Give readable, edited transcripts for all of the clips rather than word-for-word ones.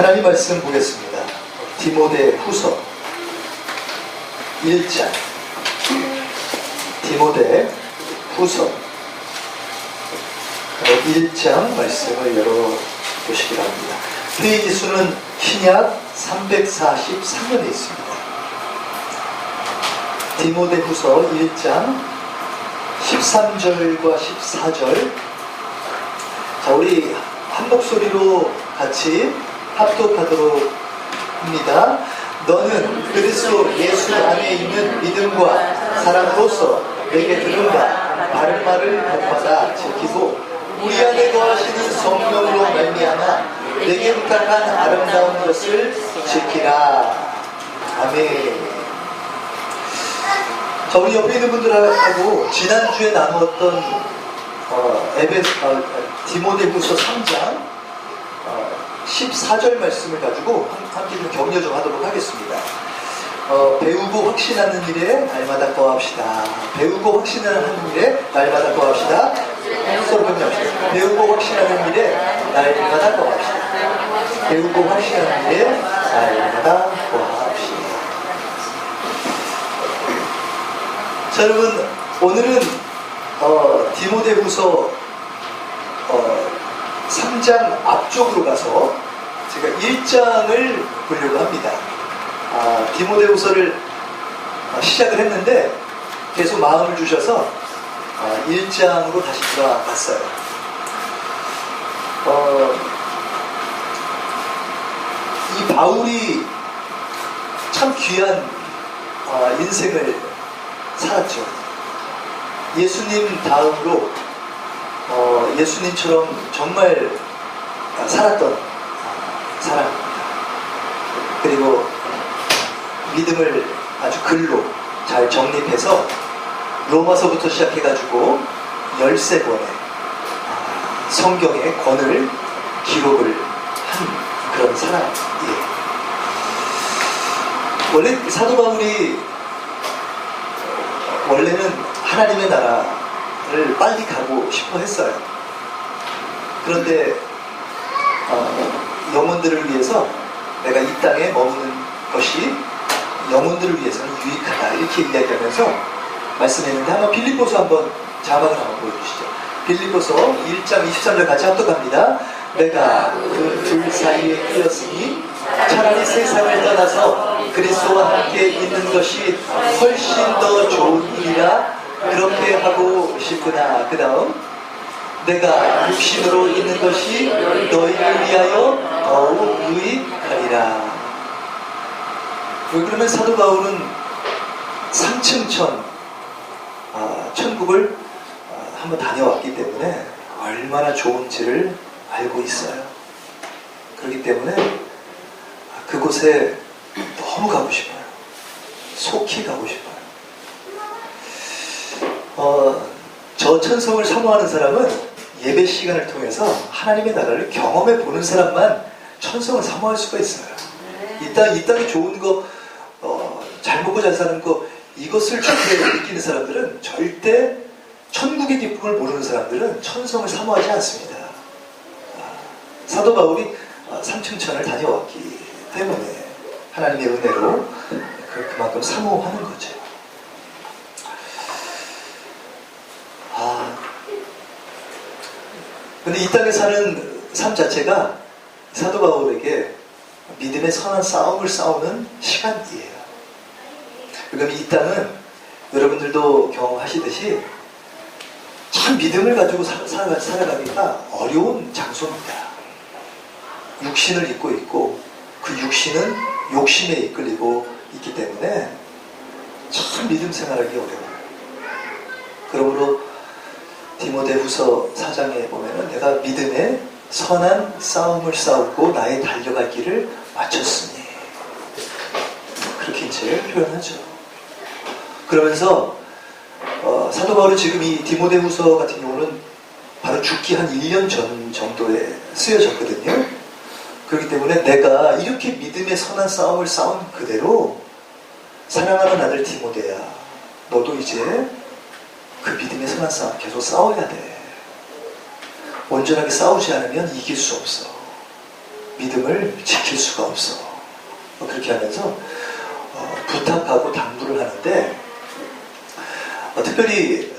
하나님 말씀 보겠습니다. 디모데 후서 1장. 디모데 후서 1장 말씀을 열어보시기 바랍니다. 페이지 수는 신약 343면에 있습니다. 디모데 후서 1장 13절과 14절. 자, 우리 한 목소리로 같이 합독하도록 합니다. 너는 그리스도 예수 안에 있는 믿음과 사랑으로서 내게 들은 바 바른 말을 본받아 지키고 우리 안에 거하시는 성령으로 말미암아 내게 부탁한 아름다운 것을 지키라. 아멘. 자, 우리 옆에 있는 분들하고 지난주에 나누었던 디모데후서 3장 14절 말씀을 가지고 함께 좀 격려 좀 하도록 하겠습니다. 배우고 확신하는 일에 날마다 거합시다. 배우고 확신하는 일에 날마다 거합시다. 서로 격려합시다. 배우고 확신하는 일에 날마다 거합시다. 배우고 확신하는 일에 날마다 거합시다. 자, 여러분, 오늘은 디모데후서 3장 앞쪽으로 가서 제가 1장을 보려고 합니다. 디모데후서를 시작을 했는데 계속 마음을 주셔서 1장으로 다시 돌아갔어요. 이 바울이 참 귀한 인생을 살았죠. 예수님 다음으로 예수님처럼 정말 살았던 사람입니다. 그리고 믿음을 아주 글로 잘 정립해서 로마서부터 시작해가지고 13권의 성경의 권을 기록을 한 그런 사람이에요. 원래 사도 바울이 원래는 하나님의 나라를 빨리 가고 싶어 했어요. 그런데 영혼들을 위해서 내가 이 땅에 머무는 것이 영혼들을 위해서는 유익하다, 이렇게 이야기하면서 말씀했는데, 한번 빌립보서 한번 자막을 한번 보여주시죠. 빌립보서 1장 23절 같이 합독합니다. 내가 그 둘 사이에 끼었으니 차라리 세상을 떠나서 그리스도와 함께 있는 것이 훨씬 더 좋은 일이라 그렇게 하고 싶구나. 그 다음, 내가 육신으로 있는 것이 너희를 위하여 더욱 유익하리라. 왜 그러면 사도 바울은 3층 천국을 한번 다녀왔기 때문에 얼마나 좋은지를 알고 있어요. 그렇기 때문에 그곳에 너무 가고 싶어요. 속히 가고 싶어요. 저 천성을 사모하는 사람은 예배 시간을 통해서 하나님의 나라를 경험해 보는 사람만 천성을 사모할 수가 있어요. 이 땅에 좋은 거, 잘 먹고 잘 사는 거, 이것을 좋게 느끼는 사람들은 절대 천국의 기쁨을 모르는 사람들은 천성을 사모하지 않습니다. 사도 바울이 3층 천을 다녀왔기 때문에 하나님의 은혜로 그만큼 사모하는 거죠. 근데 이 땅에 사는 삶 자체가 사도 바울에게 믿음의 선한 싸움을 싸우는 시간이에요. 그러면 이 땅은 여러분들도 경험하시듯이 참 믿음을 가지고 살아가기가 어려운 장소입니다. 육신을 입고 있고 그 육신은 욕심에 이끌리고 있기 때문에 참 믿음 생활하기 어려워요. 그러므로 디모데후서 4장에 보면은 내가 믿음의 선한 싸움을 싸우고 나의 달려갈 길을 마쳤으니, 그렇게 이제 표현하죠. 그러면서 사도 바울은 지금 이 디모데후서 같은 경우는 바로 죽기 한 1년 전 정도에 쓰여졌거든요. 그렇기 때문에 내가 이렇게 믿음의 선한 싸움을 싸운 그대로 사랑하는 아들 디모데야, 너도 이제 그 믿음의 선한 싸움 계속 싸워야 돼. 온전하게 싸우지 않으면 이길 수 없어. 믿음을 지킬 수가 없어. 그렇게 하면서 부탁하고 당부를 하는데 특별히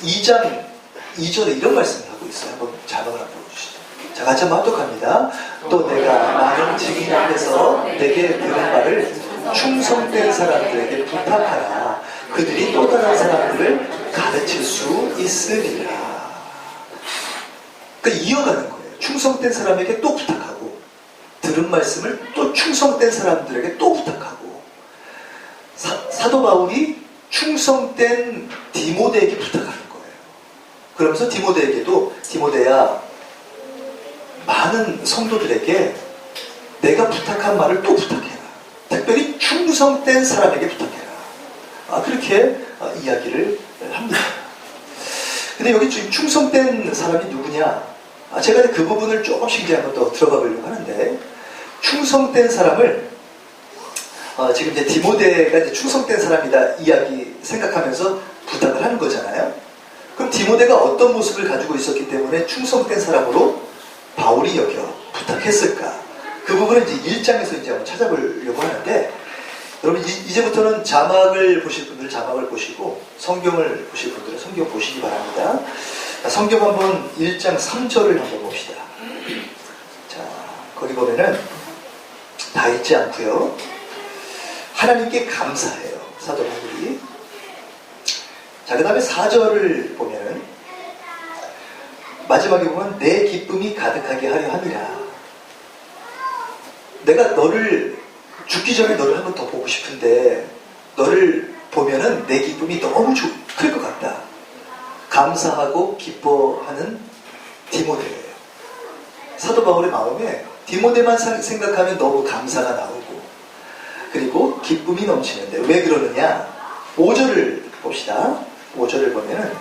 2장 2절에 이런 말씀을 하고 있어요. 한번 자막을 한번 보여주시죠. 자, 같이 한번 합독합니다. 또 내가 많은 증인 앞에서 내게 들은 바를 충성된 사람들에게 부탁하라. 그들이 또 다른 사람들을 가르칠 수 있으리라. 그러니까 이어가는 거예요. 충성된 사람에게 또 부탁하고, 들은 말씀을 또 충성된 사람들에게 또 부탁하고, 사도 바울이 충성된 디모데에게 부탁하는 거예요. 그러면서 디모데에게도, 디모데야, 많은 성도들에게 내가 부탁한 말을 또 부탁해라. 특별히 충성된 사람에게 부탁해라. 그렇게 이야기를 합니다. 근데 여기 지금 충성된 사람이 누구냐? 제가 그 부분을 조금씩 이제 한번 더 들어가 보려고 하는데, 충성된 사람을 지금 이제 디모데가 이제 충성된 사람이다 이야기 생각하면서 부탁을 하는 거잖아요. 그럼 디모데가 어떤 모습을 가지고 있었기 때문에 충성된 사람으로 바울이 여겨 부탁했을까? 그 부분은 이제 1장에서 이제 한번 찾아보려고 하는데, 여러분 이제부터는 자막을 보실 분들은 자막을 보시고 성경을 보실 분들은 성경 보시기 바랍니다. 성경 한번 1장 3절을 한번 봅시다. 자, 거기 보면은 다 읽지 않고요. 하나님께 감사해요, 사도 바울이. 자, 그 다음에 4절을 보면은 마지막에 보면 내 기쁨이 가득하게 하려 함이라. 내가 너를 죽기 전에 너를 한 번 더 보고 싶은데 너를 보면은 내 기쁨이 너무 클 것 같다. 감사하고 기뻐하는 디모데예요. 사도 바울의 마음에 디모데만 생각하면 너무 감사가 나오고, 그리고 기쁨이 넘치는데 왜 그러느냐? 5절을 봅시다. 5절을 보면은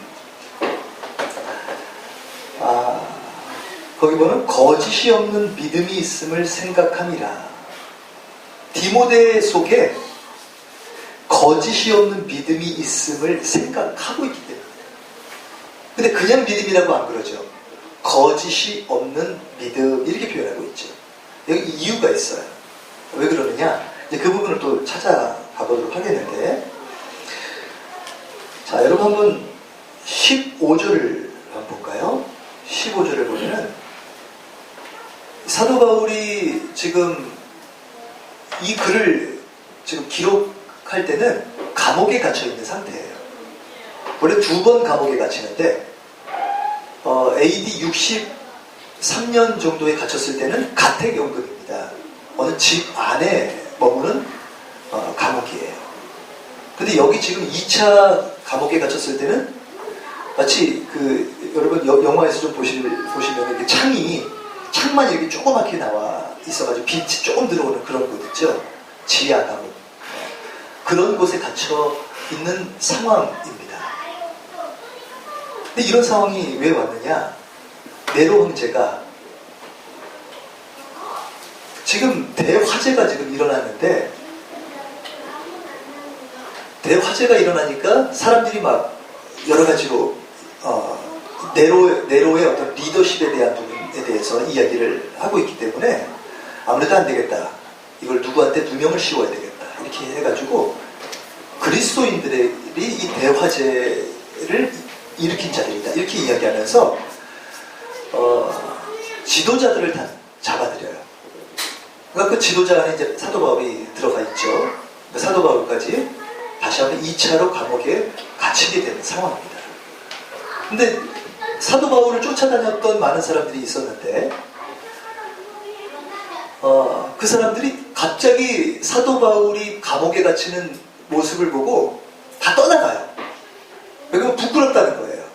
거기 보면 거짓이 없는 믿음이 있음을 생각함이라. 디모데 속에 거짓이 없는 믿음이 있음을 생각하고 있기 때문에. 근데 그냥 믿음이라고 안 그러죠. 거짓이 없는 믿음 이렇게 표현하고 있죠. 여기 이유가 있어요. 왜 그러느냐? 이제 그 부분을 또 찾아가 보도록 하겠는데, 자, 여러분 한번 15절을 한번 볼까요? 15절을 보면은 사도 바울이 지금 이 글을 지금 기록할 때는 감옥에 갇혀 있는 상태예요. 원래 2번 감옥에 갇히는데 AD 63년 정도에 갇혔을 때는 가택연금입니다. 어느 집 안에 머무는 감옥이에요. 근데 여기 지금 2차 감옥에 갇혔을 때는 마치 여러분 영화에서 좀 보시면 이렇게 창만 이렇게 조그맣게 나와 있어가지고 빛이 조금 들어오는 그런 곳 있죠. 지하 감옥. 그런 곳에 갇혀 있는 상황입니다. 근데 이런 상황이 왜 왔느냐? 네로 황제가 지금 대화재가 지금 일어났는데, 대화재가 일어나니까 사람들이 막 여러 가지로 네로의 어떤 리더십에 대한 부분에 대해서 이야기를 하고 있기 때문에 아무래도 안 되겠다. 이걸 누구한테 누명을 씌워야 되겠다. 이렇게 해가지고 그리스도인들이 이 대화재를 일으킨 자들이다. 이렇게 이야기하면서 지도자들을 다 잡아들여요. 그러니까 그 지도자 안에 이제 사도 바울이 들어가 있죠. 사도 바울까지 다시 한번 2차로 감옥에 갇히게 되는 상황입니다. 근데 사도 바울을 쫓아다녔던 많은 사람들이 있었는데 그 사람들이 갑자기 사도 바울이 감옥에 갇히는 모습을 보고 다 떠나가요. 그리고 부끄럽다는 거예요.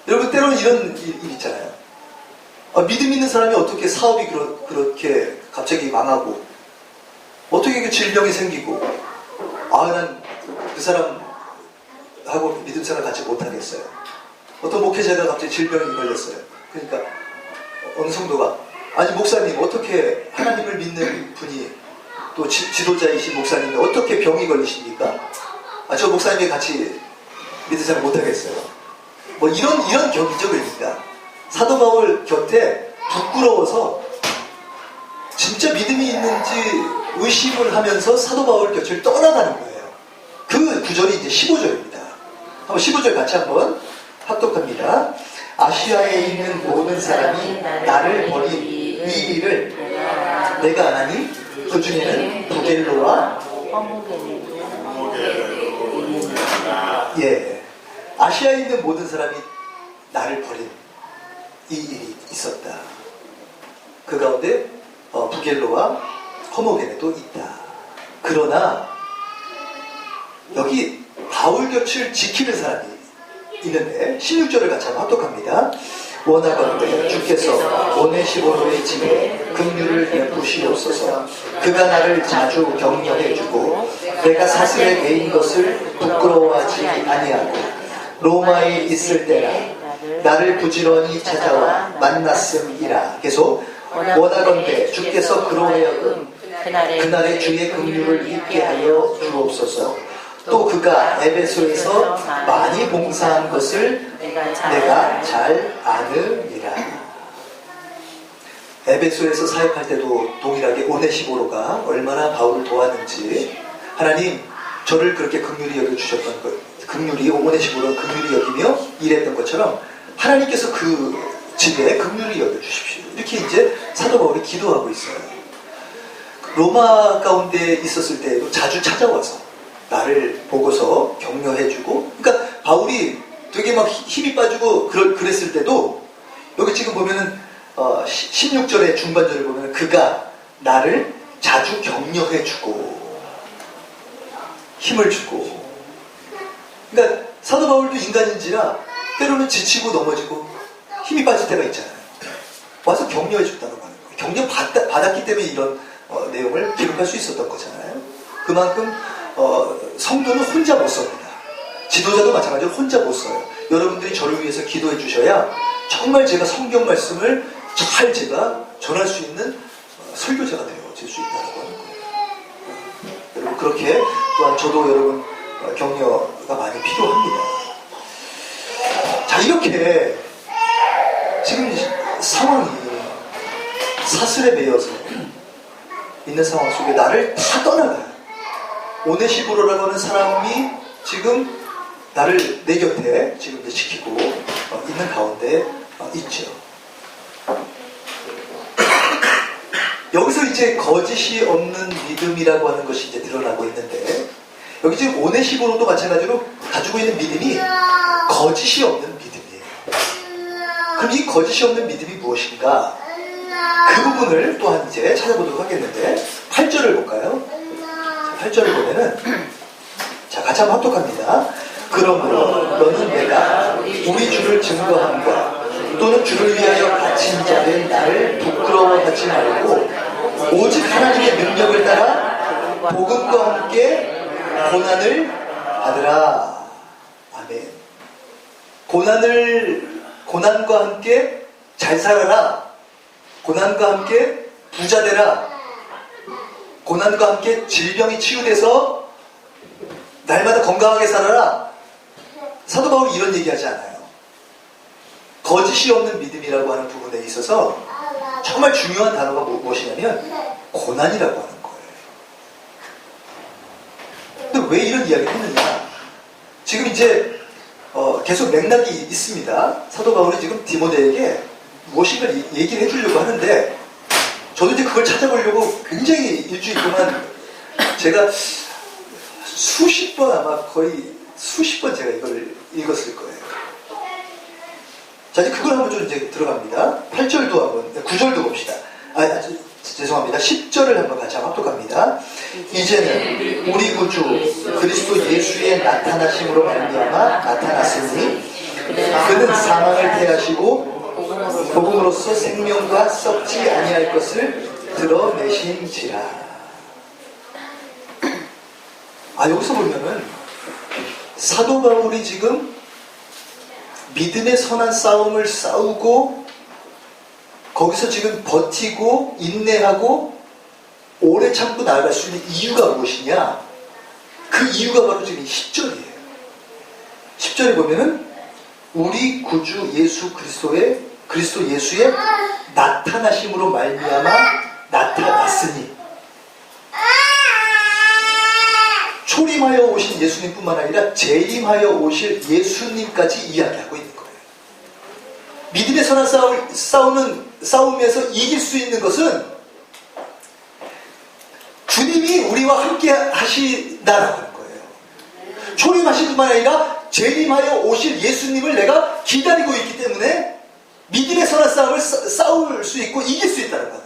여러분 때로는 이런 일 있잖아요. 믿음 있는 사람이 어떻게 사업이 그렇게 갑자기 망하고, 어떻게 질병이 생기고, 난 그 사람하고 믿음 생활 같이 못하겠어요. 어떤 목회자가 갑자기 질병이 걸렸어요. 그러니까 어느 성도가, 아니 목사님, 어떻게 하나님을 믿는 분이 또 지도자이신 목사님이 어떻게 병이 걸리십니까? 저 목사님이 같이 믿음 생활 못하겠어요. 뭐 이런 격이죠. 그러니까 사도 바울 곁에 부끄러워서 진짜 믿음이 있는지 의심을 하면서 사도 바울 곁을 떠나가는 거예요. 그 구절이 이제 15절입니다. 한번 15절 같이 한번 합독합니다. 아시아에 있는 모든 사람이 나를 버린 이 일을 내가 안 하니 그 중에는 부겔로와 예, 아시아에 있는 모든 사람이 나를 버린 이 일이 있었다. 그 가운데 부겔로와 허모게네도 있다. 그러나 여기 바울 곁을 지키는 사람이 있는데 16절을 같이 한번 합독합니다. 원하건대 주께서 오네시모로의 집에 긍휼을 베푸시옵소서. 그가 나를 자주 격려해주고 내가 사슬에 매인 것을 부끄러워하지 아니하고 로마에 있을 때나 나를 부지런히 찾아와 만났음이라. 계속 원하건대 주께서 그로 하여금 그날의 주의 긍휼을 잊게 하여 주옵소서. 또 그가 에베소에서 많이 봉사한 것을 내가 잘 아느니라. 에베소에서 사역할 때도 동일하게 오네시모로가 얼마나 바울을 도왔는지, 하나님 저를 그렇게 긍휼히 여겨주셨던 것, 긍휼히 오네시모로가 긍휼히 여기며 일했던 것처럼 하나님께서 그 집에 긍휼히 여겨주십시오. 이렇게 이제 사도 바울이 기도하고 있어요. 로마 가운데 있었을 때도 자주 찾아와서 나를 보고서 격려해주고, 그러니까 바울이 되게 막 힘이 빠지고 그랬을 때도 여기 지금 보면은 16절의 중반절을 보면 그가 나를 자주 격려해주고 힘을 주고, 그러니까 사도 바울도 인간인지라 때로는 지치고 넘어지고 힘이 빠질 때가 있잖아요. 와서 격려해줬다고 하는 거예요. 격려 받았기 때문에 이런 내용을 기록할 수 있었던 거잖아요. 그만큼 성도는 혼자 못 섭니다. 지도자도 마찬가지로 혼자 못 써요. 여러분들이 저를 위해서 기도해 주셔야 정말 제가 성경 말씀을 잘 제가 전할 수 있는 설교자가 되어질 수 있다고 하는 거예요. 여러분 그렇게 또한 저도 여러분 격려가 많이 필요합니다. 자, 이렇게 지금 상황이 사슬에 매여서 있는 상황 속에 나를 다 떠나가요. 오네시모로라고 하는 사람이 지금 나를 내 곁에 지금 이제 지키고 있는 가운데 있죠. 여기서 이제 거짓이 없는 믿음이라고 하는 것이 이제 드러나고 있는데, 여기 지금 오네시모로도 마찬가지로 가지고 있는 믿음이 거짓이 없는 믿음이에요. 그럼 이 거짓이 없는 믿음이 무엇인가? 그 부분을 또한 이제 찾아보도록 하겠는데, 8절을 볼까요? 8절을 보면은, 자, 같이 한번 합독합니다. 그러므로 너는 내가 우리 주를 증거함과 또는 주를 위하여 갇힌 자된 나를 부끄러워하지 말고 오직 하나님의 능력을 따라 복음과 함께 고난을 받으라. 아멘. 고난과 함께 잘 살아라. 고난과 함께 부자 되라. 고난과 함께 질병이 치유돼서 날마다 건강하게 살아라. 사도 바울이 이런 얘기하지 않아요. 거짓이 없는 믿음이라고 하는 부분에 있어서 정말 중요한 단어가 무엇이냐면 고난이라고 하는 거예요. 근데 왜 이런 이야기를 했느냐? 지금 이제 계속 맥락이 있습니다. 사도 바울이 지금 디모데에게 무엇인가 얘기를 해주려고 하는데, 저도 이제 그걸 찾아보려고 굉장히 일주일 동안 제가 수십 번, 아마 거의 수십 번 제가 이걸 읽었을 거예요. 자, 이제 그걸 한번 좀 이제 들어갑니다. 8절도 한번, 9절도 봅시다. 죄송합니다. 10절을 한번 같이 합독합니다. 이제는 우리 구주 그리스도 예수의 나타나심으로 말미암아 나타났으니 그는 사망을 패하시고 복음으로써 생명과 썩지 아니할 것을 드러내신지라. 여기서 보면은 사도 바울이 지금 믿음의 선한 싸움을 싸우고 거기서 지금 버티고 인내하고 오래 참고 나아갈 수 있는 이유가 무엇이냐? 그 이유가 바로 지금 10절이에요. 10절에 보면은 우리 구주 그리스도 예수의 나타나심으로 말미암아 나타났으니 예수님뿐만 아니라 재림하여 오실 예수님까지 이야기하고 있는 거예요. 믿음의 선한 싸움에서 이길 수 있는 것은 주님이 우리와 함께 하신다라고 하는 거예요. 초림하신 뿐만 아니라 재림하여 오실 예수님을 내가 기다리고 있기 때문에 믿음의 선한 싸움을 싸울 수 있고 이길 수 있다는 거예요.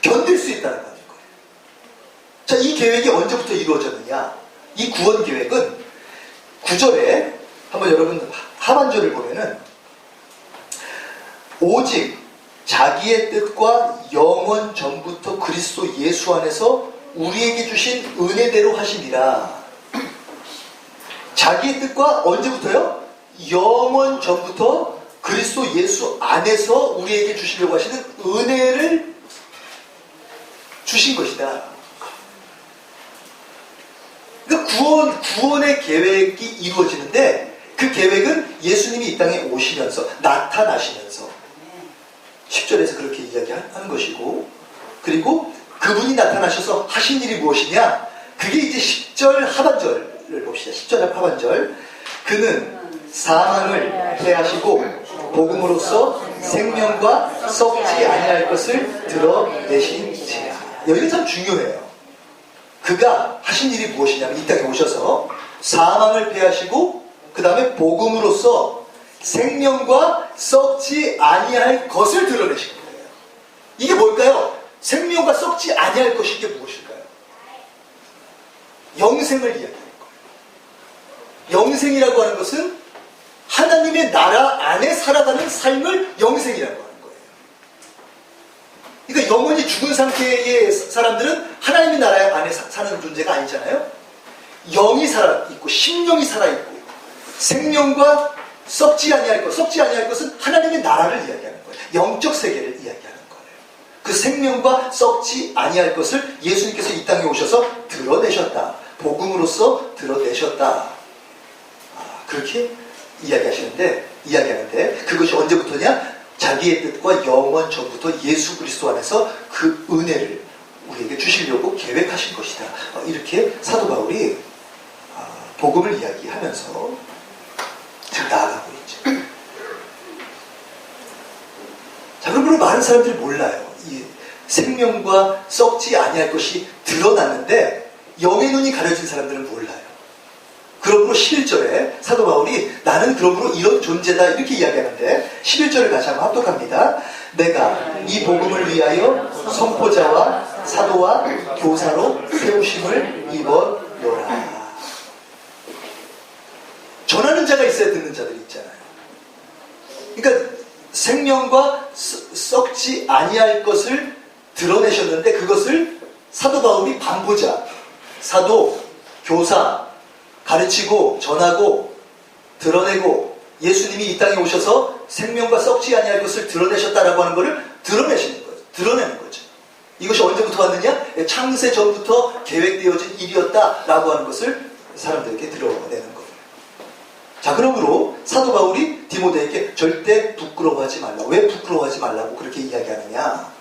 견딜 수 있다는 거예요. 자, 이 계획이 언제부터 이루어졌느냐? 이 구원 계획은 9절에 한번 여러분 하반절을 보면은 오직 자기의 뜻과 영원 전부터 그리스도 예수 안에서 우리에게 주신 은혜대로 하시니라. 자기의 뜻과 언제부터요? 영원 전부터 그리스도 예수 안에서 우리에게 주시려고 하시는 은혜를 주신 것이다. 그러니까 구원의 계획이 이루어지는데 그 계획은 예수님이 이 땅에 오시면서 나타나시면서 10절에서 그렇게 이야기하는 것이고, 그리고 그분이 나타나셔서 하신 일이 무엇이냐? 그게 이제 10절 하반절을 봅시다. 10절 하반절. 그는 사망을 패하시고 복음으로써 생명과 썩지 아니할 것을 드러내신지라. 여기가 참 중요해요. 그가 하신 일이 무엇이냐면 이 땅에 오셔서 사망을 패하시고 그 다음에 복음으로써 생명과 썩지 아니할 것을 드러내신 거예요. 이게 뭘까요? 생명과 썩지 아니할 것이 이게 무엇일까요? 영생을 이야기하는 거예요. 영생이라고 하는 것은 하나님의 나라 안에 살아가는 삶을 영생이라고 하는 거예요. 그러니까 영원히 죽은 상태의 사람들은 하나님의 나라 안에 사는 존재가 아니잖아요. 영이 살아있고 심령이 살아있고 생명과 썩지 아니할 것, 썩지 아니할 것은 하나님의 나라를 이야기하는 거예요. 영적 세계를 이야기하는 거예요. 그 생명과 썩지 아니할 것을 예수님께서 이 땅에 오셔서 드러내셨다. 복음으로써 드러내셨다. 그렇게 이야기하는데 그것이 언제부터냐? 자기의 뜻과 영원 전부터 예수 그리스도 안에서 그 은혜를 우리에게 주시려고 계획하신 것이다. 이렇게 사도 바울이 복음을 이야기하면서 지금 나아가고 있죠. 자, 그러므로 많은 사람들이 몰라요. 이 생명과 썩지 아니할 것이 드러났는데 영의 눈이 가려진 사람들은 몰라요. 그러므로 11절에 사도 바울이 나는 그러므로 이런 존재다 이렇게 이야기하는데 11절을 같이 한번 합독합니다. 내가 이 복음을 위하여 선포자와 사도와 교사로 세우심을 입었노라. 전하는 자가 있어야 듣는 자들이 있잖아요. 그러니까 생명과 썩지 아니할 것을 드러내셨는데 그것을 사도 바울이 반보자, 사도, 교사, 가르치고 전하고 드러내고 예수님이 이 땅에 오셔서 생명과 썩지 아니할 것을 드러내셨다라고 하는 것을 드러내는 거죠. 이것이 언제부터 왔느냐? 창세 전부터 계획되어진 일이었다라고 하는 것을 사람들에게 드러내는 거예요. 자, 그러므로 사도 바울이 디모데에게 절대 부끄러워하지 말라. 왜 부끄러워하지 말라고 그렇게 이야기하느냐?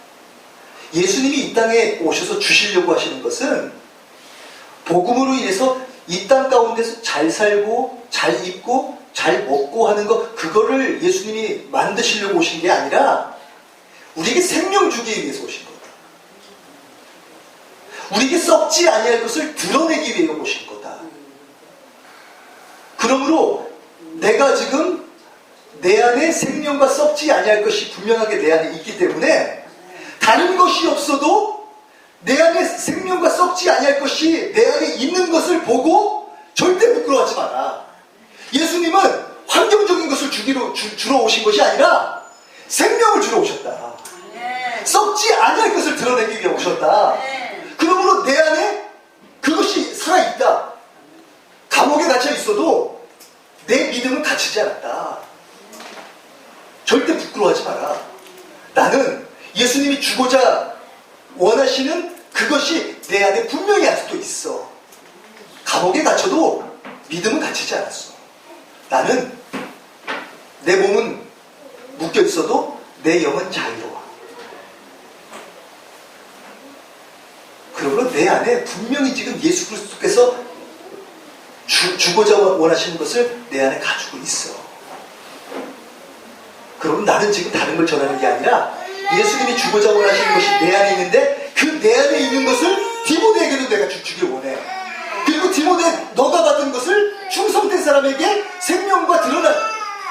예수님이 이 땅에 오셔서 주시려고 하시는 것은 복음으로 인해서 이 땅 가운데서 잘 살고 잘 입고 잘 먹고 하는 것, 그거를 예수님이 만드시려고 오신 게 아니라 우리에게 생명 주기 위해서 오신 거다. 우리에게 썩지 아니할 것을 드러내기 위해 오신 거다. 그러므로 내가 지금 내 안에 생명과 썩지 아니할 것이 분명하게 내 안에 있기 때문에 다른 것이 없어도 내 안에 생명과 썩지 아니할 것이 내 안에 있는 것을 보고 절대 부끄러워하지 마라. 예수님은 환경적인 것을 주러 오신 것이 아니라 생명을 주러 오셨다. 썩지 아니할 것을 드러내기 위해 오셨다. 그러므로 내 안에 그것이 살아있다. 감옥에 갇혀 있어도 내 믿음은 갇히지 않았다. 절대 부끄러워하지 마라. 나는 예수님이 주고자 원하시는 그것이 내 안에 분명히 아직도 있어. 감옥에 갇혀도 믿음은 갇히지 않았어. 나는 내 몸은 묶여 있어도 내 영은 자유로워. 그러므로 내 안에 분명히 지금 예수 그리스도께서 주고자 원하시는 것을 내 안에 가지고 있어. 그럼 나는 지금 다른 걸 전하는 게 아니라 예수님이 주고자 원하시는 것이 내 안에 있는데 그 내 안에 있는 것을 디모데에게도 내가 주길 원해. 그리고 디모데 너가 받은 것을 충성된 사람에게 생명과 드러난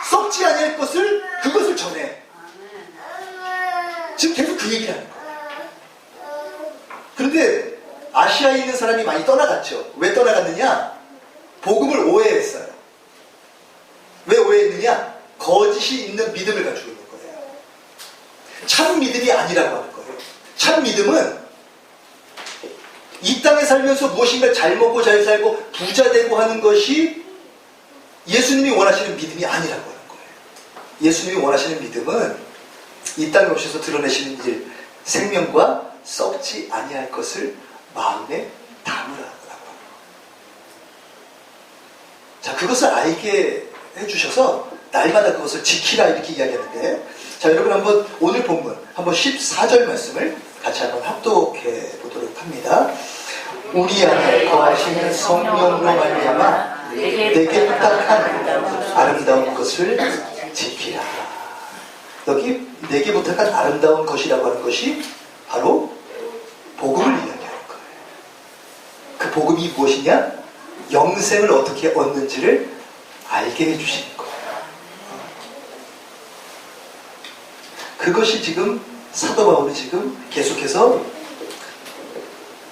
썩지 아니할 것을 그것을 전해. 지금 계속 그 얘기를 하는 거예요. 그런데 아시아에 있는 사람이 많이 떠나갔죠. 왜 떠나갔느냐? 복음을 오해했어요. 왜 오해했느냐? 거짓이 있는 믿음을 가지고 있는 거예요. 참 믿음이 아니라고 하는 거예요. 참 믿음은 이 땅에 살면서 무엇인가 잘 먹고 잘 살고 부자 되고 하는 것이 예수님이 원하시는 믿음이 아니라고 하는 거예요. 예수님이 원하시는 믿음은 이 땅에 오셔서 드러내시는 일, 생명과 썩지 아니할 것을 마음에 담으라고 합니다. 자, 그것을 알게 해주셔서 날마다 그것을 지키라 이렇게 이야기하는데, 자, 여러분 한번 오늘 본문 한번 14절 말씀을 같이 한번 합독해 보도록 합니다. 우리 안에 거하시는 성령으로 말미암아 내게 부탁한 아름다운 것을 지키라. 여기 내게 부탁한 아름다운 것이라고 하는 것이 바로 복음을 이야기하는 거예요. 그 복음이 무엇이냐? 영생을 어떻게 얻는지를 알게 해주시는 거예요. 그것이 지금 사도 바울이 지금 계속해서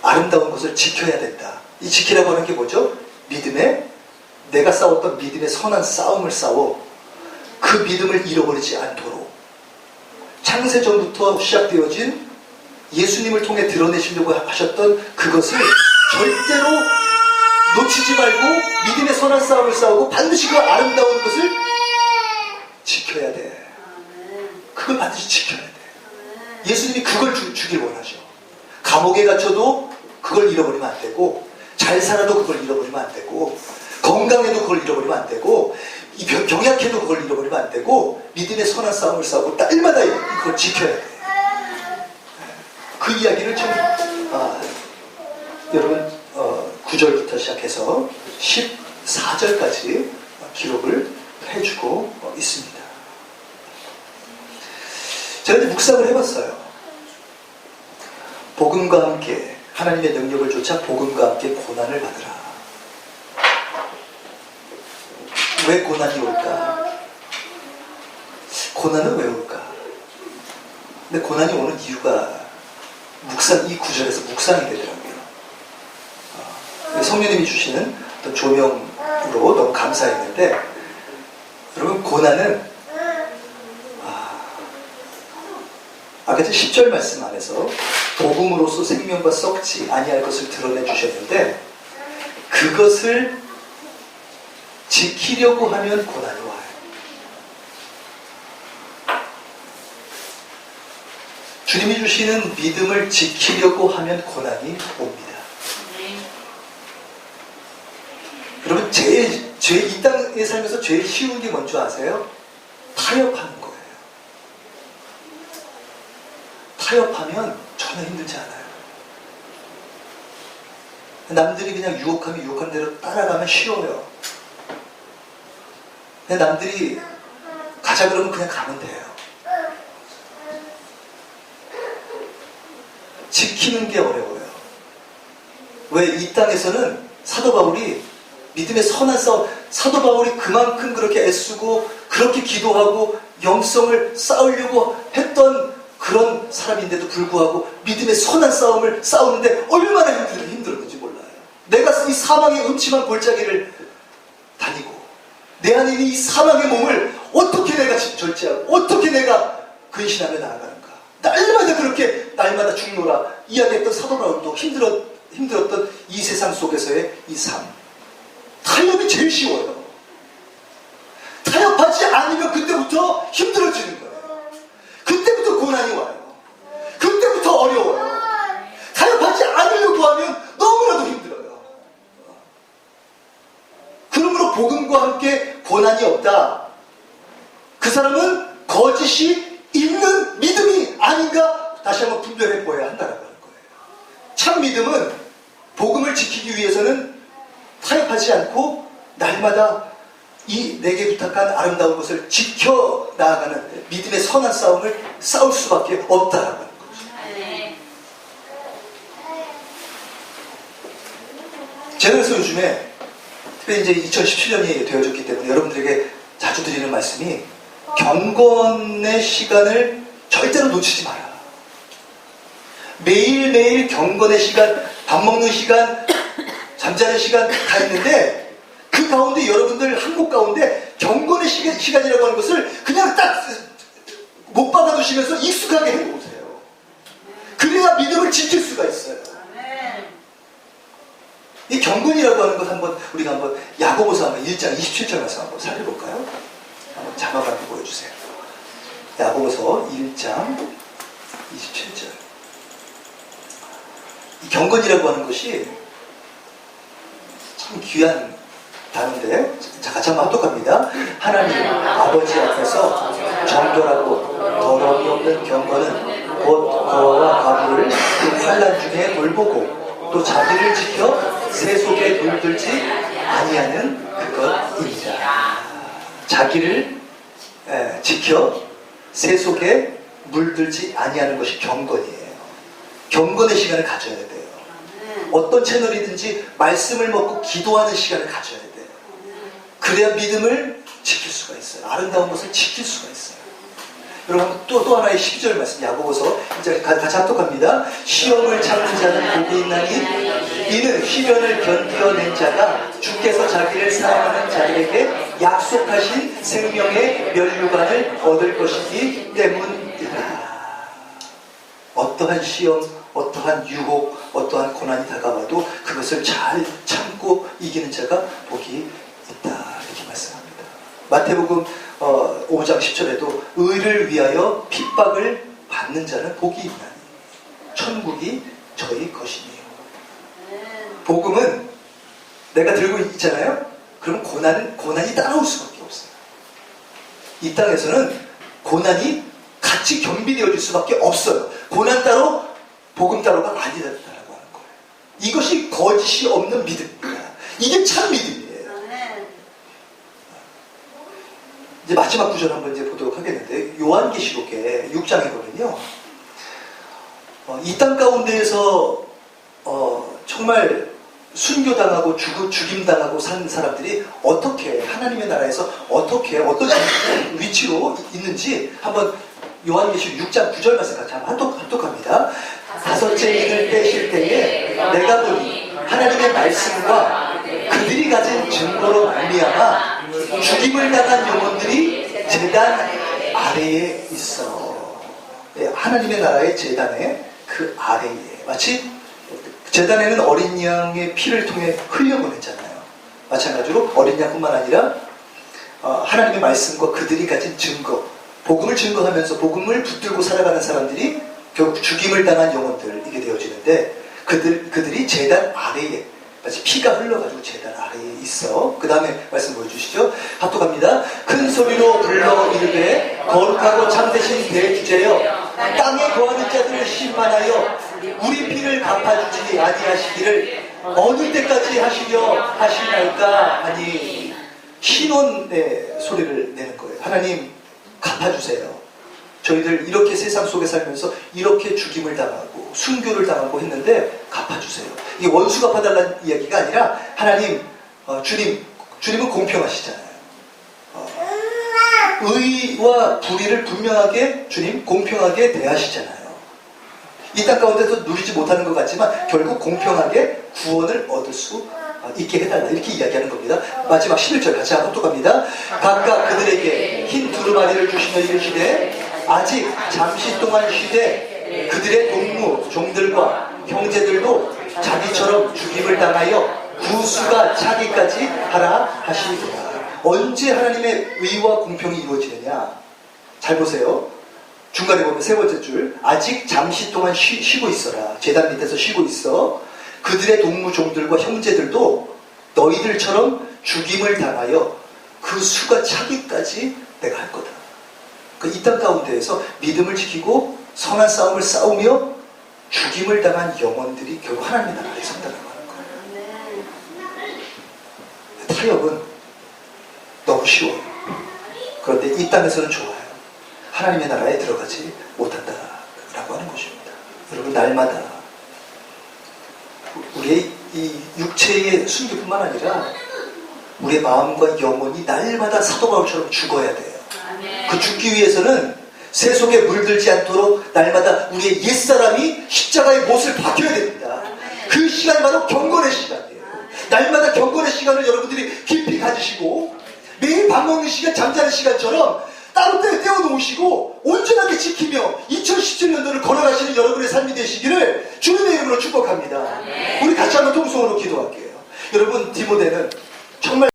아름다운 것을 지켜야 된다. 이 지키라고 하는 게 뭐죠? 내가 싸웠던 믿음의 선한 싸움을 싸워 그 믿음을 잃어버리지 않도록 창세전부터 시작되어진 예수님을 통해 드러내시려고 하셨던 그것을 절대로 놓치지 말고 믿음의 선한 싸움을 싸우고 반드시 그 아름다운 것을 지켜야 돼. 그걸 반드시 지켜야 돼. 예수님이 그걸 주길 원하죠. 감옥에 갇혀도 그걸 잃어버리면 안 되고, 잘 살아도 그걸 잃어버리면 안 되고, 건강해도 그걸 잃어버리면 안 되고, 병약해도 그걸 잃어버리면 안 되고, 믿음의 선한 싸움을 싸우고 날마다 이걸 지켜야 돼. 그 이야기를 좀 여러분 9절부터 시작해서 14절까지 기록을 해주고 있습니다. 제가 이제 묵상을 해봤어요. 복음과 함께 하나님의 능력을 쫓아 복음과 함께 고난을 받으라. 왜 고난이 올까? 고난은 왜 올까? 근데 고난이 오는 이유가 이 구절에서 묵상이 되더라고요. 성령님이 주시는 어떤 조명으로 너무 감사했는데, 여러분 고난은 아까 10절 말씀 안에서 복음으로서 생명과 썩지 아니할 것을 드러내 주셨는데, 그것을 지키려고 하면 고난이 와요. 주님이 주시는 믿음을 지키려고 하면 고난이 옵니다. 여러분 이 땅에 살면서 제일 쉬운 게 뭔지 아세요? 타협하는 거예요. 타협하면 전혀 힘들지 않아요. 남들이 그냥 유혹하면 유혹한 대로 따라가면 쉬워요. 그냥 남들이 가자 그러면 그냥 가면 돼요. 지키는 게 어려워요. 왜? 이 땅에서는 사도 바울이 믿음의 선한 싸움, 사도 바울이 그만큼 그렇게 애쓰고 그렇게 기도하고 영성을 쌓으려고 했던 그런 사람인데도 불구하고 믿음의 선한 싸움을 싸우는데 얼마나 힘들었는지 몰라요. 내가 이 사망의 음침한 골짜기를 다니고 내 안에 있는 이 사망의 몸을 어떻게 내가 절제하고 어떻게 내가 근신하며 나아가는가. 날마다 그렇게 날마다 죽노라 이야기했던 사도 바울도 힘들었던 이 세상 속에서의 이 삶. 타협이 제일 쉬워요. 타협하지 않으면 그때부터 힘들어지는 거예요. 그때부터 고난이 와요. 그때부터 어려워요. 타협하지 않으려고 하면 너무나도 힘들어요. 그러므로 복음과 함께 고난이 없다. 그 사람은 거짓이 있는 믿음이 아닌가 다시 한번 분별해 보아야 한다는 거예요. 참 믿음은 복음을 지키기 위해서는 타협하지 않고 날마다 이 내게 부탁한 아름다운 것을 지켜 나아가는 믿음의 선한 싸움을 싸울 수밖에 없다라고 하는 거죠. 제가 그래서 요즘에 특별히 이제 2017년이 되어졌기 때문에 여러분들에게 자주 드리는 말씀이 경건의 시간을 절대로 놓치지 마라. 매일매일 경건의 시간, 밥 먹는 시간, 잠자는 시간 다 있는데 그 가운데 여러분들 한국 가운데 경건의 시간이라고 하는 것을 그냥 딱 못 박아두시면서 익숙하게 해보세요. 그래야 믿음을 지킬 수가 있어요. 이 경건이라고 하는 것 우리가 한번 야고보서 한번 1장 27절 말씀 한번 살펴볼까요? 한번 자막 한번 보여주세요. 야고보서 1장 27절. 이 경건이라고 하는 것이 참 귀한 단어인데, 자, 같이 한번 합독합니다. 하나님 아버지 앞에서 정결하고 더러움이 없는 경건은 곧 거와 과부를 그 환난 중에 돌보고 또 자기를 지켜 새 속에 물들지 아니하는 그것입니다. 자기를 지켜 새 속에 물들지 아니하는 것이 경건이에요. 경건의 시간을 가져야 돼요. 어떤 채널이든지 말씀을 먹고 기도하는 시간을 가져야 돼요. 그래야 믿음을 지킬 수가 있어요. 아름다운 것을 지킬 수가 있어요. 여러분 또 하나의 12절 말씀 야고보서 이제 같이 합독합니다. 시험을 참는 자는 복이 있나니 이는 시련을 견디어낸 자가 주께서 자기를 사랑하는 자들에게 약속하신 생명의 면류관을 얻을 것이기 때문이다. 어떠한 시험, 어떠한 유혹, 어떠한 고난이 다가와도 그것을 잘 참고 이기는 자가 복이 있다. 이렇게 말씀합니다. 마태복음 5장 10절에도 의를 위하여 핍박을 받는 자는 복이 있나니 천국이 저희 것이니요. 복음은 내가 들고 있잖아요. 그럼 고난이 따라올 수밖에 없어요. 이 땅에서는 고난이 같이 겸비되어질 수밖에 없어요. 고난 따로 복음 따로가 아니다라고 하는 거예요. 이것이 거짓이 없는 믿음입니다. 이게 참 믿음이에요. 이제 마지막 구절 한번 이제 보도록 하겠는데, 요한계시록에 6장에 보면요, 이 땅 가운데에서 정말 순교당하고 죽임당하고 산 사람들이 어떻게 하나님의 나라에서 어떻게 어떤 위치로 있는지 한번 요한계시록 6장 9절 말씀 같이 한번 합독합니다. 다섯째 인을 빼실 때에 내가 보니 하나님의 말씀과 그들이 가진 증거로 말미암아 죽임을 당한 영혼들이 제단 아래에 있어. 하나님의 나라의 제단의 그 아래에, 마치 제단에는 어린 양의 피를 통해 흘려보냈잖아요. 마찬가지로 어린 양뿐만 아니라 하나님의 말씀과 그들이 가진 증거, 복음을 증거하면서 복음을 붙들고 살아가는 사람들이 결국 죽임을 당한 영혼들이게 되어지는데, 그들이 제단 아래에, 마치 피가 흘러가지고 제단 아래에 있어. 그 다음에 말씀 보여주시죠. 합독합니다. 큰 소리로 불러 이르되 거룩하고 참되신 대주제여, 땅에 거하는 자들을 심판하여 우리 피를 갚아주지 아니하시기를 어느 때까지 하시려 하시나이까 하니, 신원의 소리를 내는 거예요. 하나님 갚아주세요. 저희들 이렇게 세상 속에 살면서 이렇게 죽임을 당하고 순교를 당하고 했는데 갚아주세요. 이게 원수 갚아달라는 이야기가 아니라, 하나님, 주님은 공평하시잖아요. 의와 불의를 분명하게 주님 공평하게 대하시잖아요. 이 땅 가운데서 누리지 못하는 것 같지만 결국 공평하게 구원을 얻을 수 있게 해달라, 이렇게 이야기하는 겁니다. 마지막 11절 같이 한번 또 갑니다. 각각 그들에게 흰 두루마리를 주시며 이르시되 아직 잠시 동안 쉬되 그들의 동무 종들과 형제들도 자기처럼 죽임을 당하여 구수가 차기까지 하라 하시니라. 언제 하나님의 의와 공평이 이루어지느냐? 잘 보세요. 중간에 보면 세 번째 줄, 아직 잠시 동안 쉬고 있어라. 제단 밑에서 쉬고 있어. 그들의 동무 종들과 형제들도 너희들처럼 죽임을 당하여 그 수가 차기까지 내가 할 거다. 이 땅 가운데에서 믿음을 지키고 선한 싸움을 싸우며 죽임을 당한 영혼들이 결국 하나님의 나라에 선다는 거예요. 타협은 너무 쉬워요. 그런데 이 땅에서는 좋아요. 하나님의 나라에 들어가지 못한다라고 하는 것입니다. 여러분, 날마다 우리의 이 육체의 순교뿐만 아니라 우리의 마음과 영혼이 날마다 사도 바울처럼 죽어야 돼요. 그 죽기 위해서는 새 속에 물들지 않도록 날마다 우리의 옛사람이 십자가의 못을 박혀야 됩니다. 그 시간이 바로 경건의 시간이에요. 날마다 경건의 시간을 여러분들이 깊이 가지시고 매일 밥 먹는 시간, 잠자는 시간처럼 따로 떼어놓으시고 온전하게 지키며 2017년도를 걸어가시는 여러분의 삶이 되시기를 주님의 이름으로 축복합니다. 우리 같이 한번 통성으로 기도할게요. 여러분, 디모데는 정말